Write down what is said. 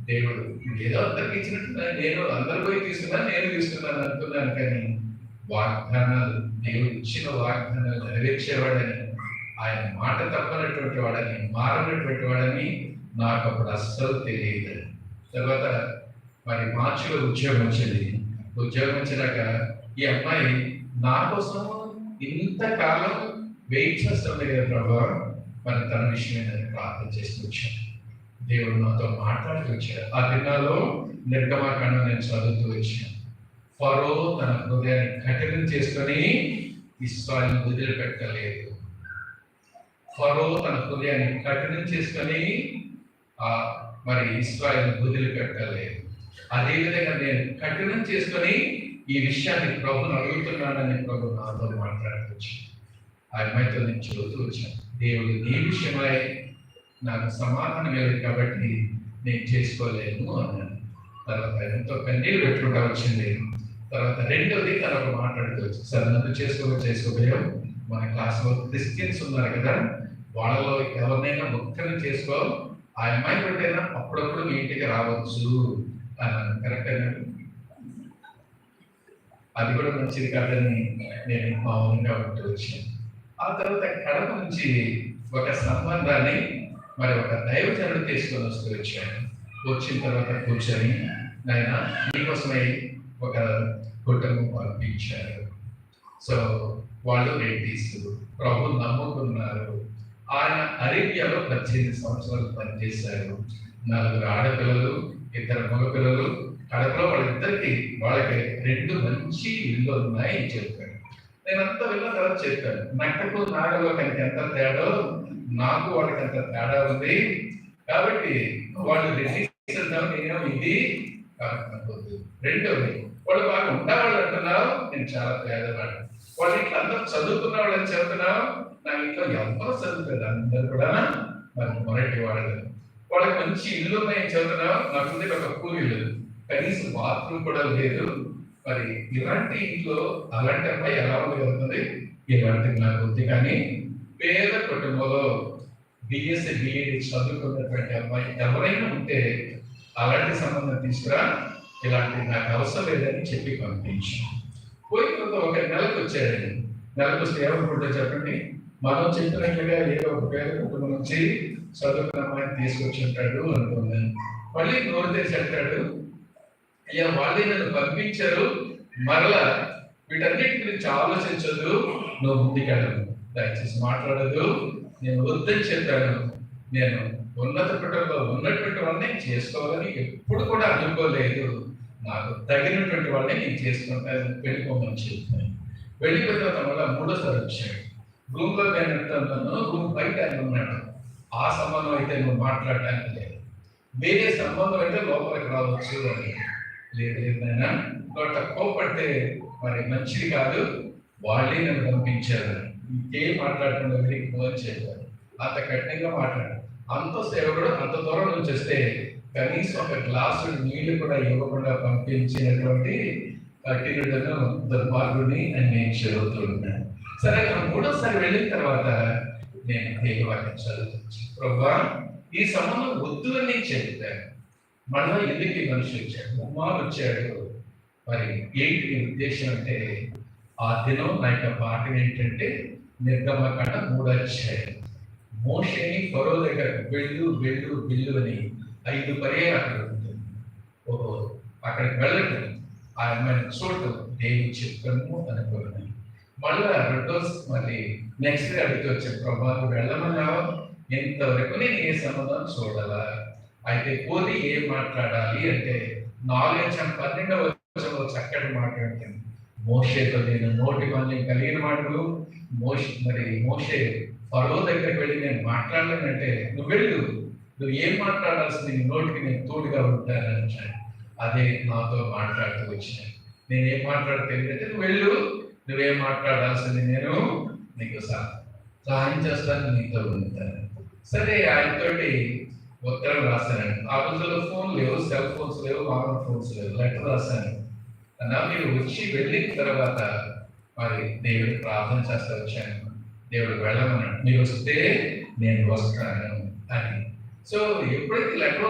దేవుడు ఏదో అందరికి ఇచ్చినట్టు నేను అందరు పోయి తీసుకున్నాను, నేను తీసుకున్నాను అనుకున్నాను. కానీ వాగ్దానాలు, దేవుడు ఇచ్చిన వాగ్దానాలు నెరవేర్చేవాడని, ఆయన మాట తప్పనటువంటి వాడని, మారనటువంటి వాడని నాకు అప్పుడు అస్సలు తెలియదు. తర్వాత మరి మార్చిలో ఉద్యోగం వచ్చింది. ఉద్యోగం వచ్చినాక ఈ అమ్మాయి నా కోసం ఇంతకాలం వెయిట్ చేస్తుంది కదా ప్రభా, మరి తన విషయమే నేను ప్రార్థన చేసి వచ్చాను. దేవుడు నాతో మాట్లాడుతూ వచ్చాడు. ఆ దినాల్లో నిర్గమాకాండం నేను చదువుతూ వచ్చాను. ఫరో తన హృదయాన్ని కఠినం చేసుకొని ఇశ్రాయేలును వదిలిపెట్టలేదు. ఫరో తన హృదయాన్ని కఠినం చేసుకొని మరి ఇశ్రాయేలును వదిలిపెట్టలేదు. అదేవిధంగా నేను కఠినం చేసుకొని ఈ విషయాన్ని ప్రభుని అడుగుతున్నానని ప్రభు నాతో మాట్లాడుతూ వచ్చాను. ఆ అమ్మాయితో నేను చదువుతూ వచ్చాను. దేవుడు నీ విషయమై నాకు సమాధానం లేదు కాబట్టి నేను చేసుకోలేను అన్నాను. తర్వాత ఎంతో కన్నీళ్ళు పెట్టుకుంటా వచ్చింది. తర్వాత రెండోది తనకు మాట్లాడుతూ వచ్చి, సరే నన్ను చేసుకోలేవు, మన క్లాస్లో క్రిస్టియన్స్ ఉన్నారు కదా, వాళ్ళలో ఎవరినైనా ముఖ్యంగా చేసుకో, ఆ అమ్మాయి పట్టైనా అప్పుడప్పుడు మీ ఇంటికి రావచ్చు అన్నాను. కరెక్ట్ అన్నాడు. అది కూడా మంచిది కాదని నేను మౌనంగా ఉంటూ వచ్చాను. ఆ తర్వాత కడప నుంచి ఒక సంబంధాన్ని మరి ఒక దైవజనుడు తీసుకొని వస్తూ వచ్చాను. వచ్చిన తర్వాత కూర్చొని నాయన నీకోసమై ఒక కుటుంబం పంపించారు. సో వాళ్ళు రెడ్డిస్, ప్రభు నమ్ముకున్నారు. ఆయన అరేబియాలో 18 సంవత్సరాలు పనిచేశారు. 4 ఆడపిల్లలు, 2 మగపిల్లలు. కడపలో వాళ్ళకి 2 మంచి ఇళ్ళు ఉన్నాయి చెప్పారు. నేను అంతా వెళ్ళిన తర్వాత చెప్పాను, నక్కకు నాగలో కనుక ఎంత తేడా, నాకు వాళ్ళకి ఎంత తేడా ఉంది కాబట్టి వాళ్ళు నేనేమో ఇది కాకపోతే. రెండోది, వాళ్ళు బాగా ఉండేవాళ్ళు అంటున్నావు, నేను చాలా పేదవాడు. వాళ్ళ ఇంట్లో అందరూ చదువుకున్న వాళ్ళని చెబుతున్నావు, నా ఇంట్లో ఎవరు చదువుతారు, అందరు కూడా మరి మొరటి వాళ్ళు. వాళ్ళకి మంచి ఇల్లు ఉన్నాయని చెబుతున్నావు, నాకు ఒక కూలీలు, కనీసం బాత్రూమ్ కూడా లేదు. మరి ఇలాంటి ఇంట్లో అలాంటి అమ్మాయి ఎలా ఉండగలుగుతుంది? ఇలాంటివి నాకు ఉంది. కానీ పేద కుటుంబంలో బిఎస్సి బిఏడి చదువుకున్నటువంటి అమ్మాయి ఎవరైనా ఉంటే అలాంటి సంబంధం తీసుకురా, ఇలాంటి నాకు అవసరం లేదని చెప్పి పంపించి పోయిన తర్వాత ఒక నెలకు వచ్చారండి. నెలకు వస్తే ఏమనుకుంటే చెప్పండి, మనం చెప్పినట్లుగా ఏదో ఒక పేద కుటుంబం నుంచి చదువుకున్న అమ్మాయిని తీసుకొచ్చి ఉంటాడు అనుకున్నాను. మళ్ళీ నోరు తెరిచి అంటాడు, అయ్యా వాళ్ళే నన్ను పంపించారు, మరలా వీటన్నిటి గురించి ఆలోచించదు, నువ్వు ముందుకెళ్ళను, దయచేసి మాట్లాడదు, నేను వద్దని చెప్పాను. నేను ఉన్నత కుటుంబంలో ఉన్నటువంటి వాళ్ళని చేసుకోవాలని ఎప్పుడు కూడా అనుకోలేదు. నాకు తగినటువంటి వాళ్ళని నేను చేసుకుంటాను, వెళ్ళిపోమని చెప్పాను. వెళ్ళిపోయిన తర్వాత మళ్ళీ 3వసారి వచ్చాడు. రూమ్లో నేను అంటున్నాను, రూమ్ బయట ఆయన ఉన్నాడు. ఆ సంబంధం అయితే నువ్వు మాట్లాడటానికి లేదు, వేరే సంబంధం అయితే లోపలికి రావచ్చు అని. లేదైనా ఇంకోట కోపడితే మరి మంచిది కాదు, వాళ్ళే నన్ను పంపించారు, ఇంకేం మాట్లాడకుండా వీరికి ఫోన్ చేశారు. అంత కఠినంగా మాట్లాడారు. అంత సేవకుడు అంత దూరం నుంచి వస్తే కనీసం ఒక గ్లాసు నీళ్లు కూడా ఇవ్వకుండా పంపించినటువంటి కఠినుడను దుర్మార్గుడిని అని నేను చదువుతున్నాను. సరే, 3వసారి వెళ్ళిన తర్వాత నేను దేవాలయం చదువుతాను. ప్రభా ఈ సంబంధం వద్దు అని నేను చెప్పాను. మళ్ళీ ఎందుకు మనిషి వచ్చాడు, ఉమ్మాను వచ్చాడు. మరి ఏంటి నీ ఉద్దేశం అంటే, ఆ దినం నా యొక్క పాఠం ఏంటంటే నిర్గమకాండం 3వ అధ్యాయం. మోషేని ఫరో దగ్గర వెళ్ళు అని 5 పర్యాలు అక్కడ ఉంటుంది. ఓహో, అక్కడికి వెళ్ళటం, ఆ అమ్మాయిని చూడటం దేవుడు చెప్పాను అనుకున్నాను. మళ్ళీ మళ్ళీ నెక్స్ట్ డే అడిగితే వచ్చాను, ప్రభా వెళ్ళమన్నావా, ఇంతవరకు నేను ఏ సంబంధం చూడాలా, అయితే పోతే ఏం మాట్లాడాలి అంటే 4:12 చక్కటి మాట్లాడుతుంది. మోషేతో నేను నోటి మాల్యం కలిగిన మాటలు, మోషే ఫరో దగ్గరికి వెళ్ళి నేను మాట్లాడలేనంటే నువ్వు వెళ్ళు, నువ్వు ఏం మాట్లాడాల్సింది నీ నోటికి నేను తోడుగా ఉంటానని అదే నాతో మాట్లాడుతూ వచ్చినాయి. నేనేం మాట్లాడితే నువ్వు వెళ్ళు, నువ్వేం మాట్లాడాల్సింది నేను నీకు సహాయం చేస్తాను, నీతో ఉంటాను. సరే, ఆయనతోటి ఉత్తరం రాశాను. ఆ రోజుల్లో ఫోన్ లేవు, సెల్ ఫోన్స్ లేవు, మామూలు ఫోన్స్ లేవు, లెటర్ రాశాను. అన్నా మీరు వచ్చి వెళ్ళిన తర్వాత మరి దేవుడు ప్రార్థన చేస్తా వచ్చాను, దేవుడు వెళ్ళమన్నాడు, మీరు వస్తే నేను వస్తాను అని. సో ఎప్పుడైతే లెటర్